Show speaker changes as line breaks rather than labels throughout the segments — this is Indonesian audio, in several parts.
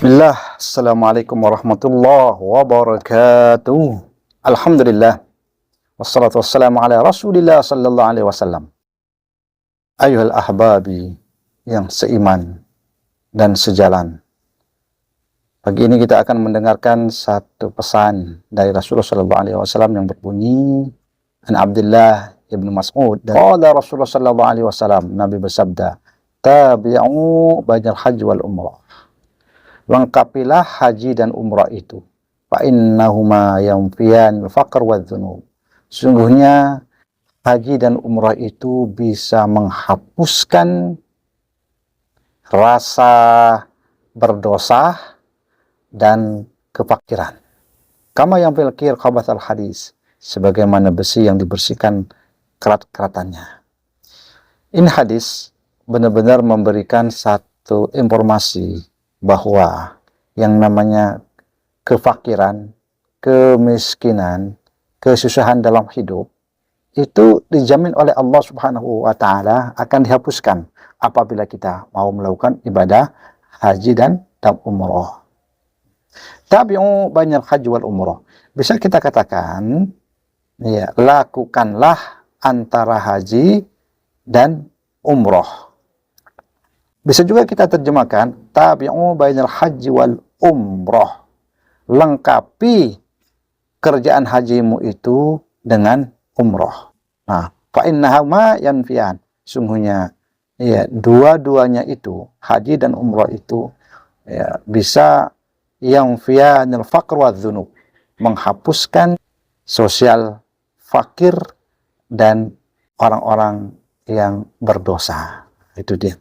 Bismillah, Assalamualaikum warahmatullahi wabarakatuh. Alhamdulillah, wassalatu wassalamu ala rasulillah sallallahu alaihi wasallam. Ayuhal ahbabi yang seiman dan sejalan. Pagi ini kita akan mendengarkan satu pesan dari Rasulullah sallallahu alaihi wasallam yang berbunyi, An Abdullah ibn Mas'ud, qala Rasulullah sallallahu alaihi wasallam, Nabi bersabda, tabi'u bainal hajj wal umrah. Lengkapilah haji dan umrah itu. Fa innahuma yanfiyan faqr wa dzunub. Sungguhnya haji dan umrah itu bisa menghapuskan rasa berdosa dan kefakiran. Kama yang fil qir qabatsal hadis, sebagaimana besi yang dibersihkan kerat-keratannya. Ini hadis benar-benar memberikan satu informasi bahwa yang namanya kefakiran, kemiskinan, kesusahan dalam hidup itu dijamin oleh Allah Subhanahu wa taala akan dihapuskan apabila kita mau melakukan ibadah haji dan umrah. Tabi'u bainal haji wal umrah. Bisa kita katakan, ya, lakukanlah antara haji dan umrah. Bisa juga kita terjemahkan, tabi'u bainal haji wal umrah. Lengkapi kerjaan hajimu itu dengan umrah. Nah, fa innahuma yanfiyan. Sungguhnya, ya, dua-duanya itu, haji dan umrah itu, ya, bisa yanfiyanil faqr wa dzunub, menghapuskan sosial fakir dan orang-orang yang berdosa. Itu dia.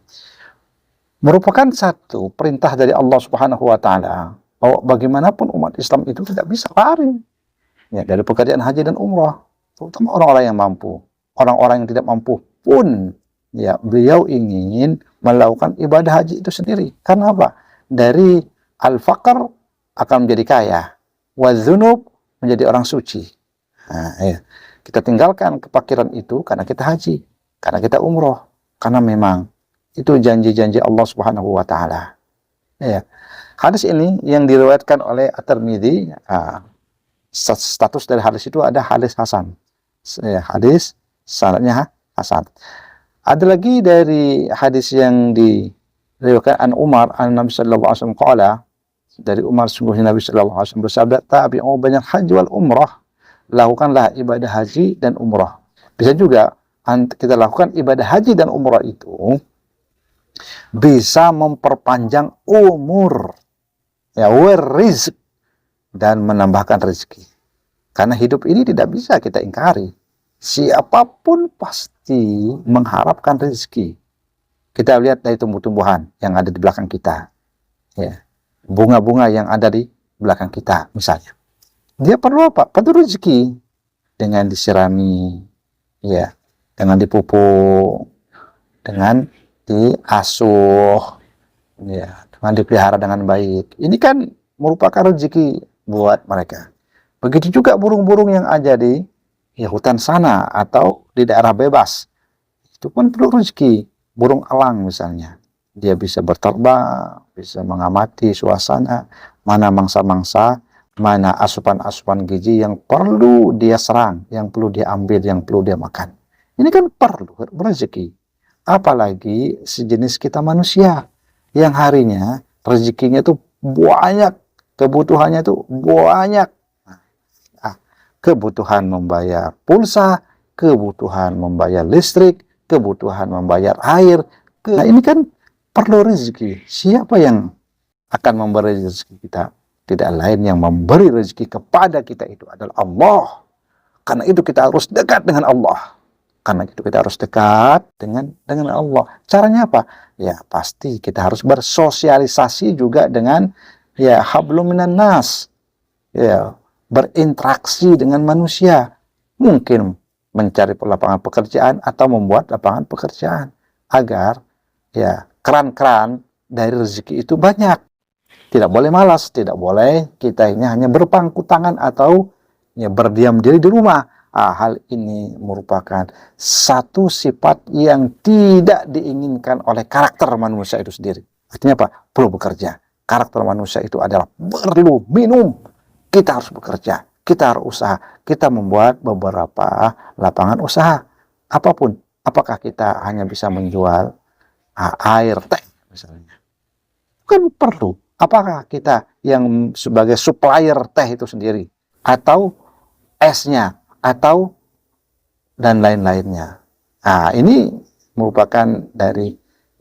Merupakan satu perintah dari Allah Subhanahu wa taala bahwa bagaimanapun umat Islam itu tidak bisa lari, ya, dari pekerjaan haji dan umrah, terutama orang-orang yang mampu. Orang-orang yang tidak mampu pun, ya, beliau ingin melakukan ibadah haji itu sendiri. Karena apa? Dari al-faqr akan menjadi kaya, wa dzunub menjadi orang suci. Nah, ya. Kita tinggalkan kefakiran itu karena kita haji, karena kita umrah, karena memang itu janji-janji Allah Subhanahu wa taala. Ya. Hadis ini yang diriwayatkan oleh At-Tirmidzi, status dari hadis itu ada hadis hasan. Ya, hadis sanadnya hasan. Ada lagi dari hadis yang diriwayatkan an Umar an Nabi sallallahu alaihi wasallam qala, dari Umar, sungguhnya Nabi sallallahu alaihi wasallam bersabda, tabi'u bainal haji wal umrah. Lakukanlah ibadah haji dan umrah. Bisa juga kita lakukan ibadah haji dan umrah itu bisa memperpanjang umur, ya, rizq, dan menambahkan rezeki. Karena hidup ini tidak bisa kita ingkari. Siapapun pasti mengharapkan rezeki. Kita lihat dari tumbuh-tumbuhan yang ada di belakang kita, ya, bunga-bunga yang ada di belakang kita misalnya. Dia perlu apa? Perlu rezeki. Dengan disirami, ya, dengan dipupuk, dengan diasuh, ya, dengan dipelihara dengan baik. Ini kan merupakan rezeki buat mereka. Begitu juga burung-burung yang ada di, ya, hutan sana atau di daerah bebas. Itu pun perlu rezeki. Burung elang misalnya, dia bisa berterbang, bisa mengamati suasana, mana mangsa-mangsa, mana asupan-asupan gizi yang perlu dia serang, yang perlu dia ambil, yang perlu dia makan. Ini kan perlu rezeki. Apalagi sejenis kita manusia yang harinya rezekinya itu banyak, kebutuhannya itu banyak. Nah, kebutuhan membayar pulsa, kebutuhan membayar listrik, kebutuhan membayar air. Nah, ini kan perlu rezeki. Siapa yang akan memberi rezeki kita? Tidak lain, yang memberi rezeki kepada kita itu adalah Allah. Karena itu kita harus dekat dengan Allah. Karena itu kita harus dekat dengan Allah. Caranya apa? Ya, pasti kita harus bersosialisasi juga dengan, ya, hablum minan nas. Ya, berinteraksi dengan manusia. Mungkin mencari lapangan pekerjaan atau membuat lapangan pekerjaan agar, ya, keran-keran dari rezeki itu banyak. Tidak boleh malas, tidak boleh kita ini hanya berpangku tangan atau, ya, berdiam diri di rumah. Hal ini merupakan satu sifat yang tidak diinginkan oleh karakter manusia itu sendiri. Artinya apa? Perlu bekerja. karakter manusia itu adalah perlu minum. Kita harus bekerja, kita harus usaha, kita membuat beberapa lapangan usaha. Apapun, apakah kita hanya bisa menjual air teh misalnya? Kan perlu. Apakah kita yang sebagai supplier teh itu sendiri, atau esnya, atau dan lain-lainnya. Nah, ini merupakan dari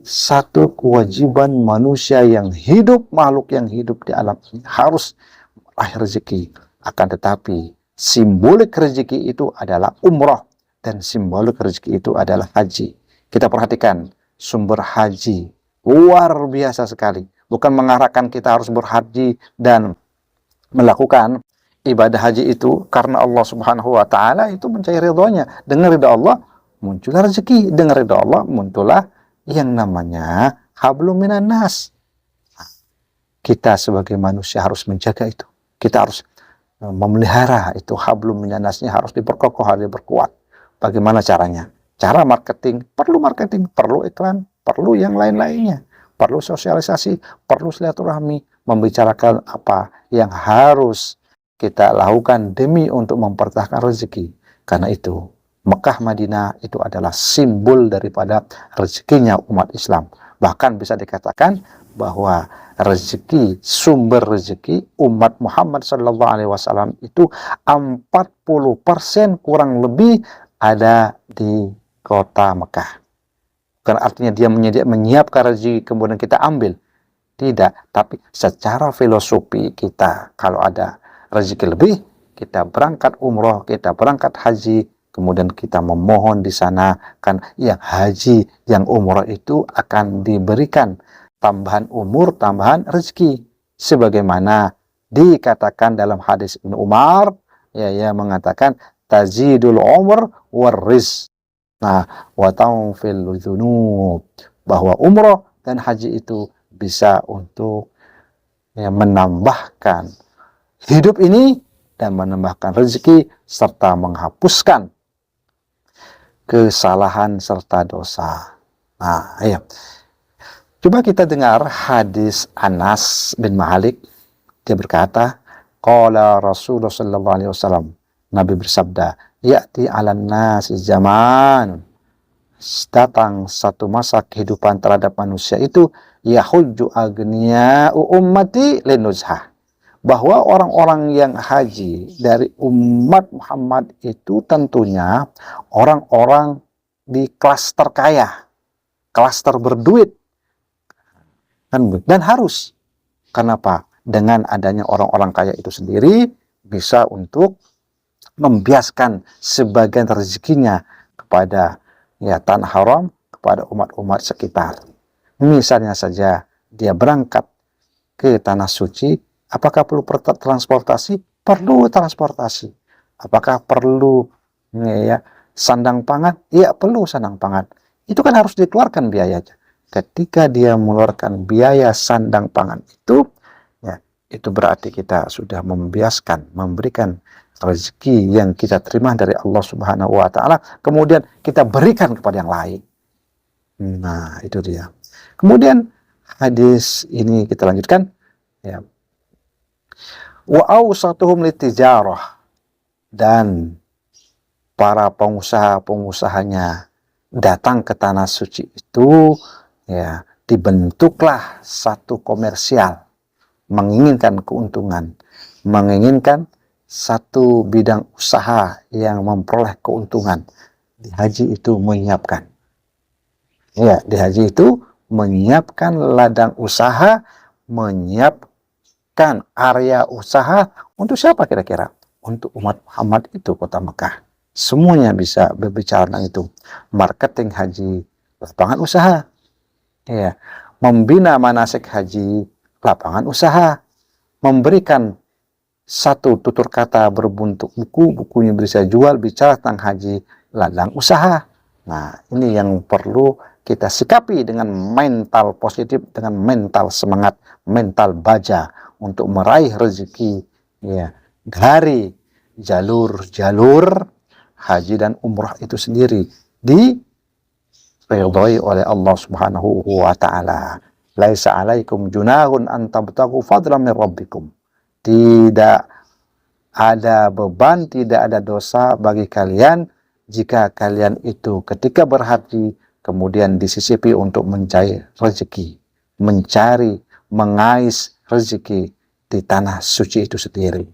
satu kewajiban manusia yang hidup, makhluk yang hidup di alam ini harus meraih rezeki. Akan tetapi simbolik rezeki itu adalah umroh dan simbolik rezeki itu adalah haji. Kita perhatikan sumber haji luar biasa sekali. Bukan mengarahkan kita harus berhaji dan melakukan ibadah haji itu karena Allah Subhanahu wa taala itu mencari ridhonya. Dengan ridha Allah muncullah rezeki, dengan ridha Allah muncullah yang namanya hablum minan nas. Kita sebagai manusia harus menjaga itu. Kita harus memelihara itu hablum minan nasnya, harus diperkokoh, harus diperkuat. Bagaimana caranya? Cara marketing, perlu iklan, perlu yang lain-lainnya. Perlu sosialisasi, perlu silaturahmi, membicarakan apa yang harus kita lakukan demi untuk mempertahankan rezeki. Karena itu Mekah Madinah itu adalah simbol daripada rezekinya umat Islam. Bahkan bisa dikatakan bahwa rezeki, sumber rezeki umat Muhammad SAW itu 40% kurang lebih ada di kota Mekah. Bukan artinya dia menyiapkan rezeki kemudian kita ambil. Tidak, tapi secara filosofi kita, kalau ada rezeki lebih, kita berangkat umroh, kita berangkat haji, kemudian kita memohon di sana, kan yang haji, yang umroh itu akan diberikan tambahan umur, tambahan rezeki. Sebagaimana dikatakan dalam hadis Ibnu Umar, ya mengatakan tazidul umr warriz. Nah, wa ta'fil dzunub, bahwa umroh dan haji itu bisa untuk menambahkan hidup ini dan menambahkan rezeki serta menghapuskan kesalahan serta dosa. Nah, ayo. Coba kita dengar hadis Anas bin Malik. Dia berkata, qala Rasulullah sallallahu alaihi wasallam, Nabi bersabda, ya'ti 'alan nasi zaman, datang satu masa kehidupan terhadap manusia itu, yahujju aghniya'u ummati linuzhah, bahwa orang-orang yang haji dari umat Muhammad itu tentunya orang-orang di kelas terkaya, kelas berduit, dan harus. Kenapa? Dengan adanya orang-orang kaya itu sendiri bisa untuk membiaskan sebagian rezekinya kepada tanah haram, kepada umat-umat sekitar. Misalnya saja dia berangkat ke tanah suci, apakah perlu transportasi? Perlu transportasi. Apakah perlu sandang pangan? Iya, perlu sandang pangan. Itu kan harus dikeluarkan biayanya. Ketika dia mengeluarkan biaya sandang pangan itu, itu berarti kita sudah membiaskan, memberikan rezeki yang kita terima dari Allah Subhanahu wa taala, kemudian kita berikan kepada yang lain. Nah, itu dia. Kemudian hadis ini kita lanjutkan, wa awsatuhum litijarah, dan para pengusaha-pengusahanya datang ke tanah suci itu, dibentuklah satu komersial, menginginkan keuntungan, menginginkan satu bidang usaha yang memperoleh keuntungan. Di haji itu menyiapkan. Di haji itu menyiapkan ladang usaha, menyiapkan area usaha untuk siapa kira-kira? Untuk umat Muhammad itu kota Mekah. Semuanya bisa berbicara tentang itu. Marketing haji, lapangan usaha. Membina manasik haji, lapangan usaha. Memberikan satu tutur kata berbentuk buku, bukunya bisa jual, bicara tentang haji, ladang usaha. Nah, ini yang perlu kita sikapi dengan mental positif, dengan mental semangat, mental baja untuk meraih rezeki dari jalur-jalur haji dan umrah itu sendiri diridhoi oleh Allah Subhanahu wa taala. Laisa alaikum junahun an tabtagu fadlan min rabbikum. Tidak ada beban, tidak ada dosa bagi kalian jika kalian itu ketika berhaji kemudian disisipi untuk mencari rezeki, mencari, mengais rezeki di tanah suci itu sendiri.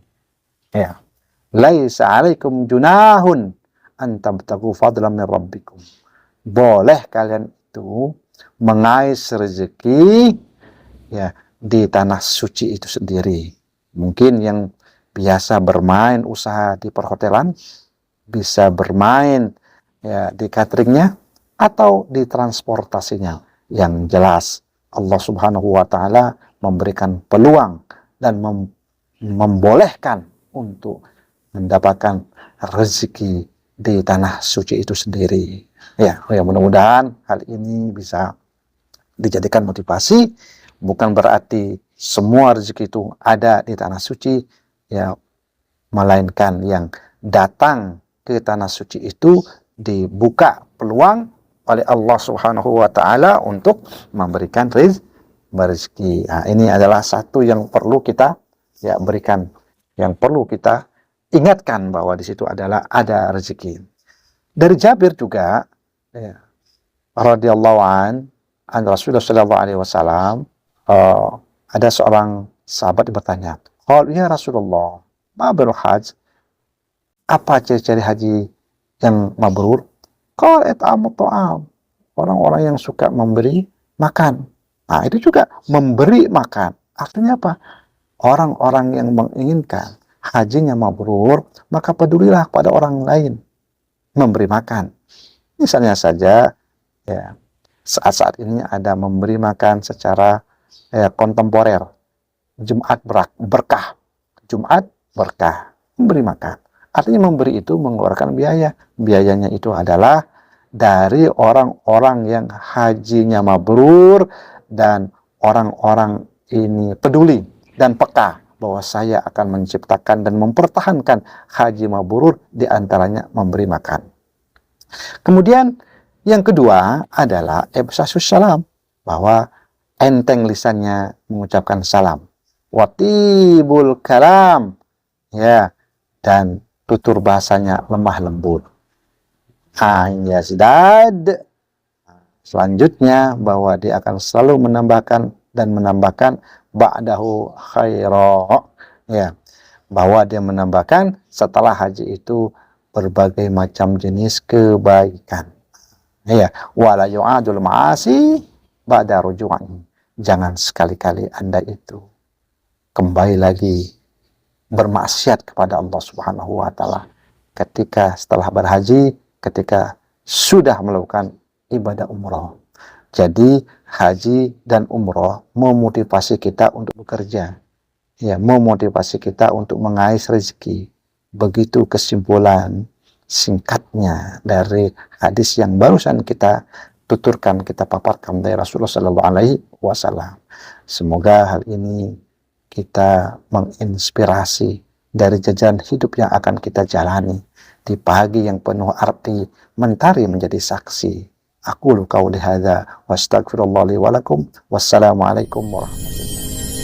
Ya. Laisa alaikum junahun an tabtagu fadlan min rabbikum. Boleh kalian itu mengais rezeki ya di tanah suci itu sendiri. Mungkin yang biasa bermain usaha di perhotelan bisa bermain ya di cateringnya atau di transportasinya. Yang jelas Allah Subhanahu wa taala memberikan peluang dan membolehkan untuk mendapatkan rezeki di tanah suci itu sendiri. Ya, mudah-mudahan hal ini bisa dijadikan motivasi. Bukan berarti semua rezeki itu ada di tanah suci, ya, melainkan yang datang ke tanah suci itu dibuka peluang oleh Allah Subhanahu wa taala untuk memberikan rezeki. Nah, ini adalah satu yang perlu kita ya berikan, yang perlu kita ingatkan bahwa di situ adalah ada rezeki. Dari Jabir juga ya, radhiyallahu an Rasulullah sallallahu alaihi wasallam, ada seorang sahabat yang bertanya, "Qala ya Rasulullah, ma birrul hajj?" Apa ciri-ciri haji yang mabrur? Qala it'amut ta'am. Orang-orang yang suka memberi makan. Nah, itu juga memberi makan. Artinya apa? Orang-orang yang menginginkan hajinya mabrur, maka pedulilah pada orang lain memberi makan. Misalnya saja ya, saat-saat ini ada memberi makan secara kontemporer. Jumat berkah. Jumat berkah. Memberi makan. Artinya memberi itu mengeluarkan biaya. Biayanya itu adalah dari orang-orang yang hajinya mabrur dan orang-orang ini peduli dan peka bahwa saya akan menciptakan dan mempertahankan haji mabrur, di antaranya memberi makan. Kemudian yang kedua adalah ibsasus salam, bahwa enteng lisannya mengucapkan salam. Watibul kalam, ya, dan tutur bahasanya lemah lembut. Yazdad, selanjutnya bahwa dia akan selalu menambahkan dan menambahkan ba'dahu khaira, ya, bahwa dia menambahkan setelah haji itu berbagai macam jenis kebaikan. Ya, wala yu'adul ma'asi ba'da ruju'an. Jangan sekali-kali Anda itu kembali lagi bermaksiat kepada Allah Subhanahu wa taala ketika setelah berhaji, ketika sudah melakukan ibadah umroh. Jadi haji dan umroh memotivasi kita untuk bekerja, ya, memotivasi kita untuk mengais rezeki. Begitu kesimpulan singkatnya dari hadis yang barusan kita tuturkan, kita paparkan dari Rasulullah Sallallahu Alaihi Wasallam. Semoga hal ini kita menginspirasi dari jajaran hidup yang akan kita jalani di pagi yang penuh arti, mentari menjadi saksi. Aqulu qauli hadza wa astaghfirullah li wa lakum. Wassalamualaikum warahmatullahi wabarakatuh.